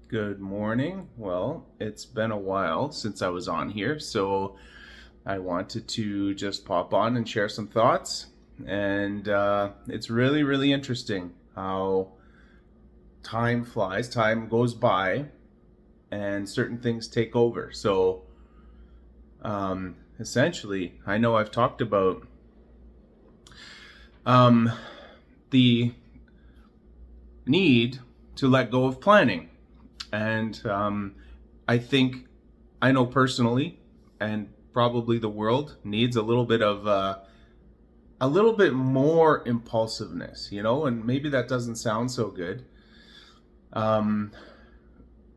Good morning. Well, it's been a while since I was on here, so I wanted to just pop on and share some thoughts. And it's really, really interesting how time flies, time goes by, and certain things take over. So, essentially, I know I've talked about um, the need to let go of planning. And I think I know personally, and probably the world needs a little bit more impulsiveness, and maybe that doesn't sound so good. Um,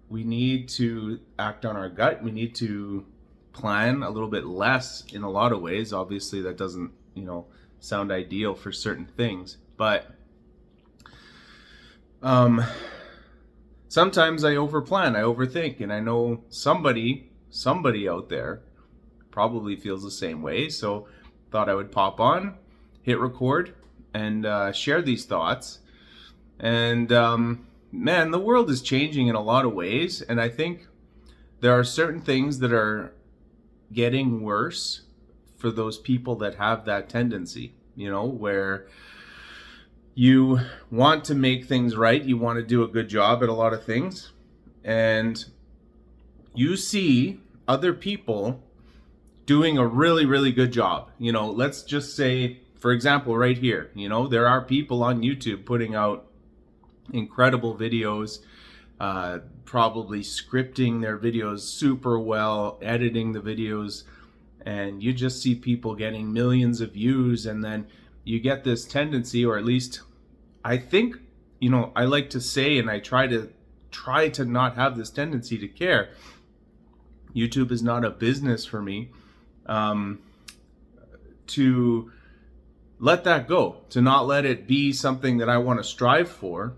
we need to act on our gut. We need to plan a little bit less in a lot of ways. Obviously, that doesn't, sound ideal for certain things, but um, sometimes I overplan, I overthink, and I know somebody out there probably feels the same way. So thought I would pop on, hit record, and share these thoughts. And man, the world is changing in a lot of ways, and I think there are certain things that are getting worse for those people that have that tendency, where you want to make things right, you want to do a good job at a lot of things, and you see other people doing a really, really good job. Let's just say, for example, right here, there are people on YouTube putting out incredible videos, probably scripting their videos super well, editing the videos, and you just see people getting millions of views. And then you get this tendency, or at least I think, I like to say, and I try to not have this tendency to care. YouTube is not a business for me. To let that go, to not let it be something that I want to strive for,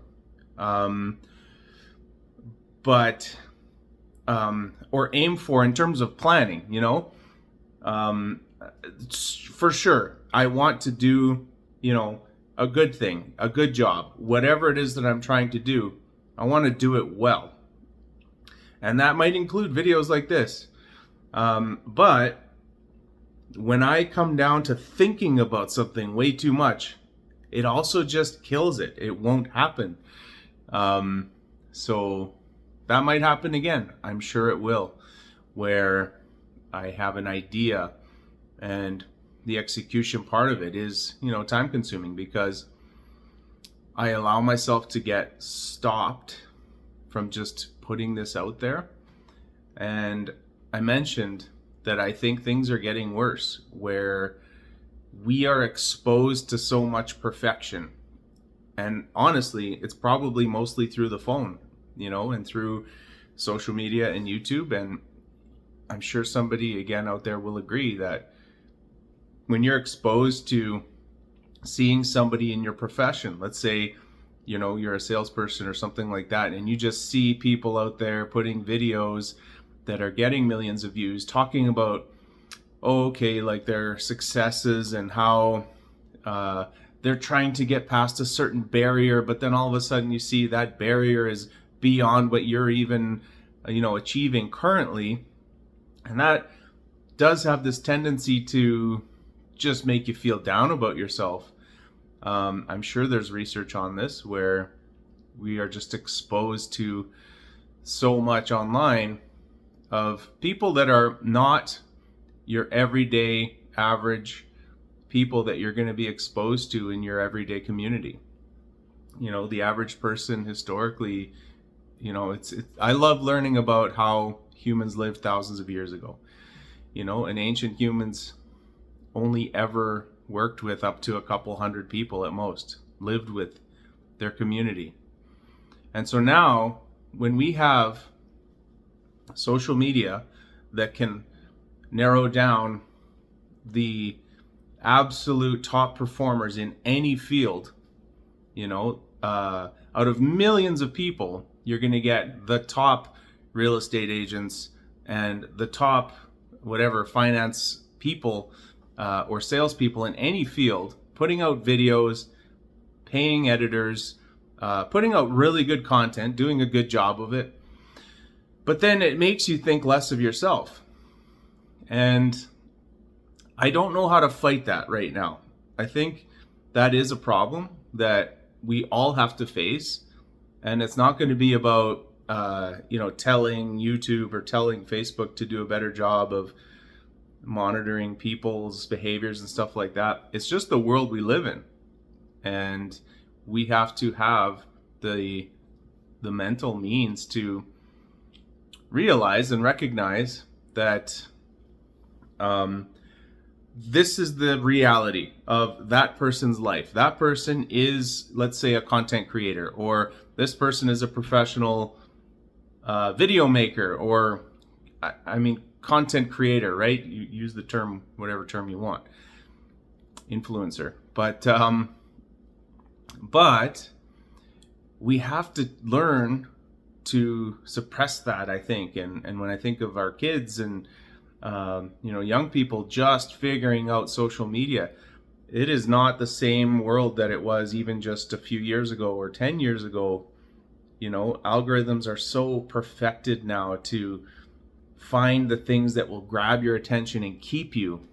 but or aim for in terms of planning. For sure, I want to do, a good thing, a good job, whatever it is that I'm trying to do. I want to do it well, and that might include videos like this. But when I come down to thinking about something way too much, it also just kills it. It won't happen. So that might happen again. I'm sure it will, where I have an idea and the execution part of it is, time consuming, because I allow myself to get stopped from just putting this out there. And I mentioned that I think things are getting worse, where we are exposed to so much perfection. And honestly, it's probably mostly through the phone, and through social media and YouTube. And I'm sure somebody again out there will agree that when you're exposed to seeing somebody in your profession, let's say, you're a salesperson or something like that, and you just see people out there putting videos that are getting millions of views, talking about, like their successes and how they're trying to get past a certain barrier, but then all of a sudden you see that barrier is beyond what you're even, achieving currently. And that does have this tendency to just make you feel down about yourself. I'm sure there's research on this where we are just exposed to so much online of people that are not your everyday average people that you're going to be exposed to in your everyday community. The average person historically, I love learning about how humans lived thousands of years ago. And ancient humans only ever worked with up to a couple hundred people at most, lived with their community. And so now, when we have social media that can narrow down the absolute top performers in any field, out of millions of people, you're going to get the top real estate agents and the top whatever finance people or salespeople in any field putting out videos, paying editors, putting out really good content, doing a good job of it. But then it makes you think less of yourself. And I don't know how to fight that right now. I think that is a problem that we all have to face. And it's not going to be about, telling YouTube or telling Facebook to do a better job of monitoring people's behaviors and stuff like that. It's just the world we live in. And we have to have the mental means to realize and recognize that this is the reality of that person's life. That person is, let's say, a content creator, or this person is a professional video maker, or content creator, right? You use the term, whatever term you want, influencer. But we have to learn to suppress that, I think. And when I think of our kids and young people just figuring out social media, it is not the same world that it was even just a few years ago or 10 years ago. Algorithms are so perfected now to find the things that will grab your attention and keep you.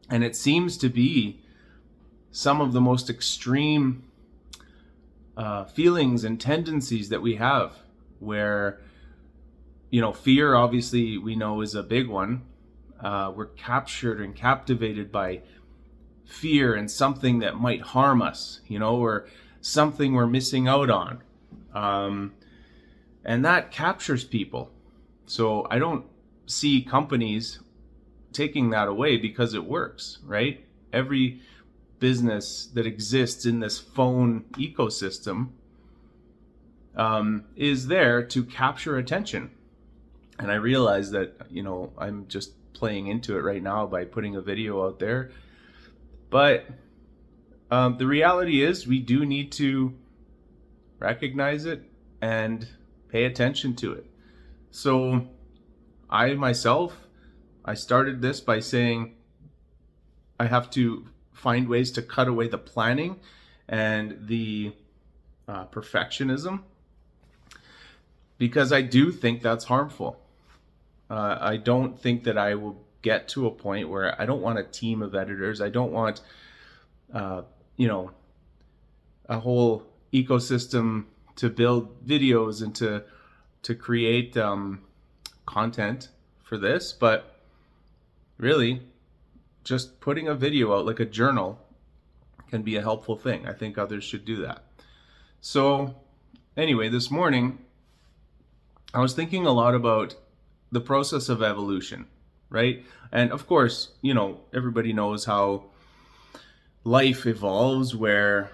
And it seems to be some of the most extreme feelings and tendencies that we have, where fear, obviously, we know is a big one. We're captured and captivated by fear and something that might harm us, or something we're missing out on. And that captures people. So I don't see companies taking that away because it works, right? Every business that exists in this phone ecosystem is there to capture attention. And I realize that, I'm just playing into it right now by putting a video out there. But the reality is we do need to recognize it and pay attention to it. So I started this by saying I have to find ways to cut away the planning and the perfectionism, because I do think that's harmful. I don't think that I will get to a point where I don't want a team of editors. I don't want, a whole ecosystem to build videos and to create content for this. But really, just putting a video out like a journal can be a helpful thing. I think others should do that. So anyway, this morning, I was thinking a lot about the process of evolution, right? And of course, everybody knows how life evolves, where,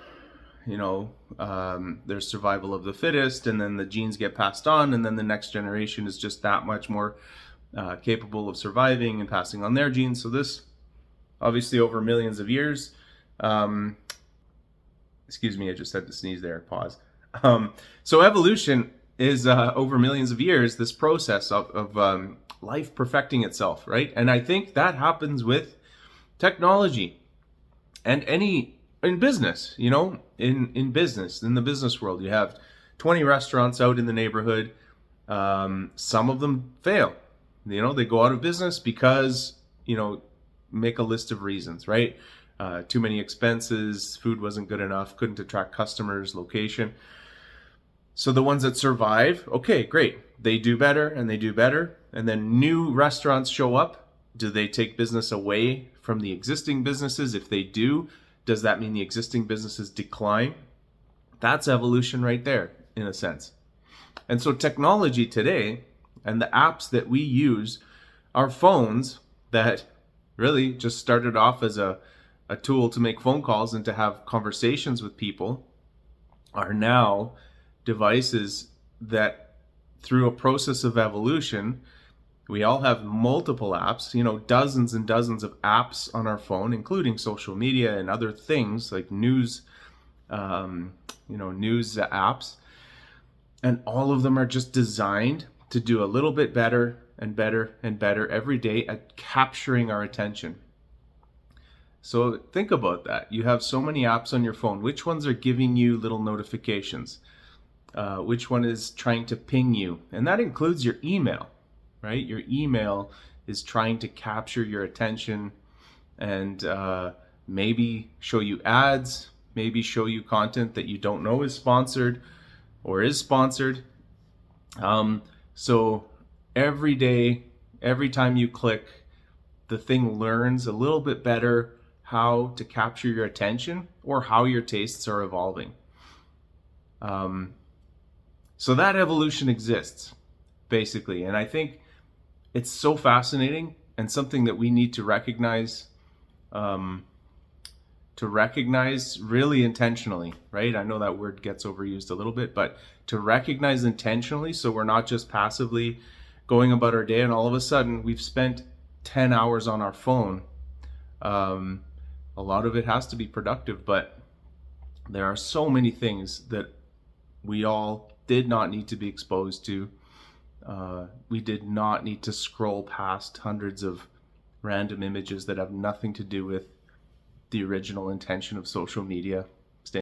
there's survival of the fittest, and then the genes get passed on, and then the next generation is just that much more capable of surviving and passing on their genes. So this, obviously, over millions of years. Excuse me, I just had to sneeze there. Pause. So evolution is over millions of years, this process of life perfecting itself, right? And I think that happens with technology and in business, in business, in the business world. You have 20 restaurants out in the neighborhood. Some of them fail. They go out of business because, make a list of reasons, right? Too many expenses, food wasn't good enough, couldn't attract customers, location. So the ones that survive, okay, great. They do better and they do better. And then new restaurants show up. Do they take business away from the existing businesses? If they do, does that mean the existing businesses decline? That's evolution right there, in a sense. And so technology today and the apps that we use, our phones that really just started off as a tool to make phone calls and to have conversations with people, are now devices that, through a process of evolution, we all have multiple apps, dozens and dozens of apps on our phone, including social media and other things like news apps. And all of them are just designed to do a little bit better and better and better every day at capturing our attention. So think about that. You have so many apps on your phone. Which ones are giving you little notifications? which one is trying to ping you. And that includes your email, right? Your email is trying to capture your attention and maybe show you ads, maybe show you content that you don't know is sponsored or is sponsored. So every day, every time you click, the thing learns a little bit better how to capture your attention or how your tastes are evolving. So that evolution exists, basically. And I think it's so fascinating and something that we need to recognize really intentionally, right? I know that word gets overused a little bit, but to recognize intentionally, so we're not just passively going about our day and all of a sudden we've spent 10 hours on our phone. A lot of it has to be productive, but there are so many things that we all did not need to be exposed to. We did not need to scroll past hundreds of random images that have nothing to do with the original intention of social media.